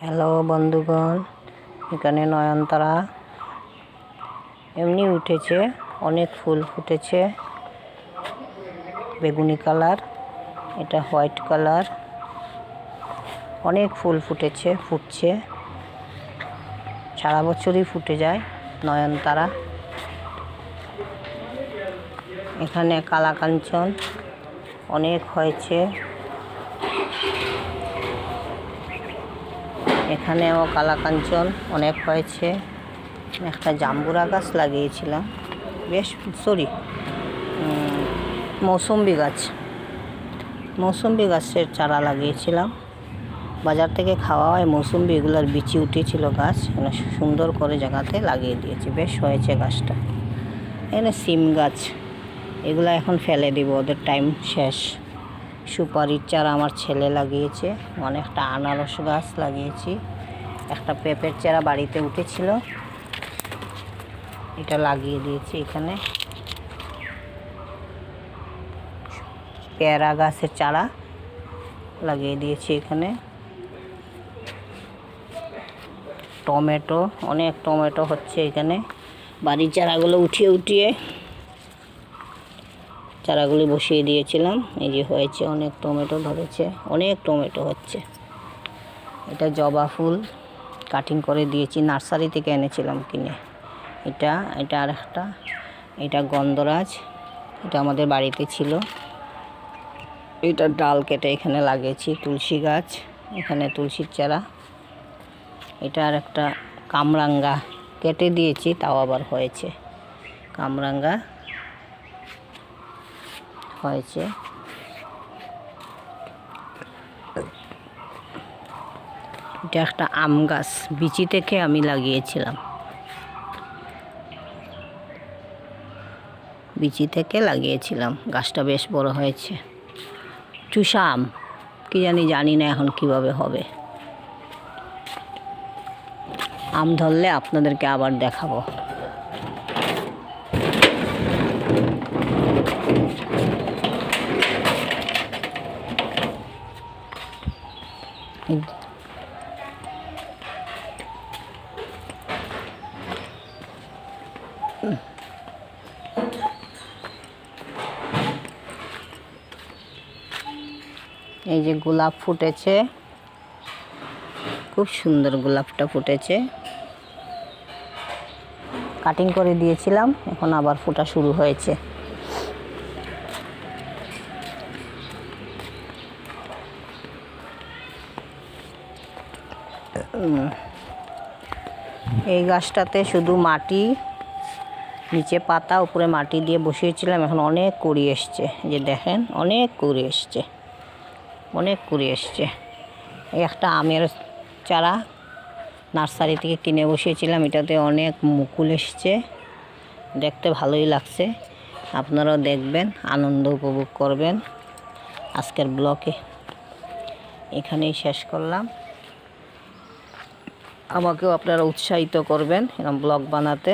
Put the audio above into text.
Hello বন্ধুগণ, এখানে নয়নতারা এমনি উঠেছে, অনেক ফুল ফুটেছে। বেগুনি কালার, এটা হোয়াইট কালার, অনেক ফুল ফুটছে। সারা বছরই ফুটে যায় নয়নতারা। এখানে কালাকাঞ্চন অনেক হয়েছে, এখানেও কালাকাঞ্চন অনেক হয়েছে। একটা জাম্বুরা গাছ লাগিয়েছিলাম, মৌসুম্বি গাছের চারা লাগিয়েছিলাম। বাজার থেকে খাওয়া হয় মৌসুম্বি, এগুলার বিচি উঠেছিল গাছ, সুন্দর করে জায়গাতে লাগিয়ে দিয়েছি, বেশ হয়েছে গাছটা। এখানে সিম গাছ, এগুলা এখন ফেলে দিব, ওদের টাইম শেষ। সুপারির চারা আমার ছেলে লাগিয়েছে, অনেকটা আনারস গাছ লাগিয়েছি, একটা পেঁপের চারা বাড়িতে উঠেছিল, এটা লাগিয়ে দিয়েছি। এখানে পেয়ারা গাছের চারা লাগিয়ে দিয়েছি। এখানে টমেটো, অনেক টমেটো হচ্ছে। এখানে বাড়ির চারাগুলো উঠিয়ে চারাগুলি বসিয়ে দিয়েছিলাম, এই যে হয়েছে, অনেক টমেটো ধরেছে, অনেক টমেটো হচ্ছে। এটা জবা ফুল কাটিং করে দিয়েছি, নার্সারি থেকে এনেছিলাম কিনে। এটা আর একটা, এটা গন্ধরাজ, এটা আমাদের বাড়িতে ছিল। এটা ডাল কেটে এখানে লাগিয়েছি। তুলসী গাছ, এখানে তুলসীর চারা। এটা আর একটা কামরাঙ্গা, কেটে দিয়েছি, তাও আবার হয়েছে, কামরাঙ্গা হয়েছে। এটা একটা আম গাছ, বিচি থেকে আমি লাগিয়েছিলাম, গাছটা বেশ বড় হয়েছে। চুষা আম, কি জানি না এখন কিভাবে হবে। আম ধরলে আপনাদেরকে আবার দেখাবো। এই যে গোলাপ ফুটেছে, খুব সুন্দর গোলাপটা ফুটেছে। কাটিং করে দিয়েছিলাম, এখন আবার ফোটা শুরু হয়েছে। এই গাছটাতে শুধু মাটি, নিচে পাতা, উপরে মাটি দিয়ে বসিয়েছিলাম, এখন অনেক কুড়ি এসছে। যে দেখেন, অনেক কুড়ি এসছে। এই একটা আমের চারা নার্সারি থেকে কিনে বসিয়েছিলাম, এটাতে অনেক মুকুল এসছে, দেখতে ভালোই লাগছে। আপনারাও দেখবেন, আনন্দ উপভোগ করবেন। আজকের ব্লগে এখানেই শেষ করলাম। আমাকেও আপনারা উৎসাহিত করবেন এরকম ব্লগ বানাতে।